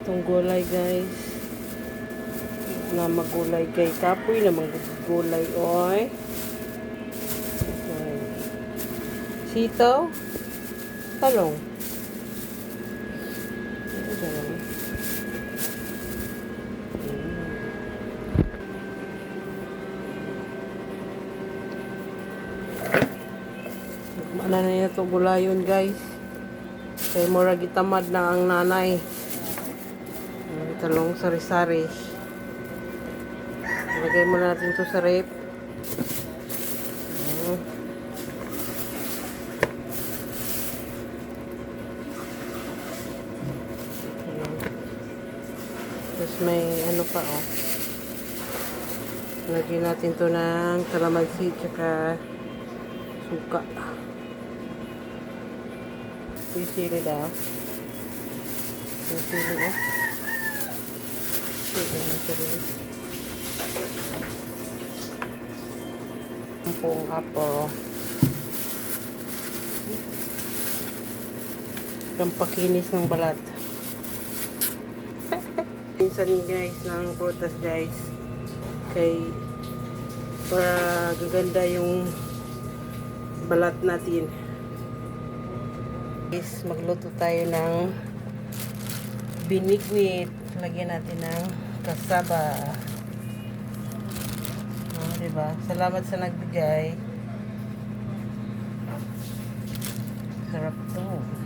itong gulay guys. Na magulay kay kapoy na magulay oy. Sitaw, talong. Ano na niya ito gulayon guys. Kay mura gitamad na ang nanay. Talong sari-sari. Ilagay mo natin ito sa rep. Tapos may ano pa oh. Lagyan natin ito ng kalamansi tsaka suka. Yung sili daw. Yung sili oh. Pong apo. Pampakinis ng balat. Minsan guys ng prutas guys. Kay para gaganda yung balat natin. Guys, magluto tayo ng binigwit. Lagyan natin ng kasaba. Oh, diba? Salamat sa nagbigay. Sarap to.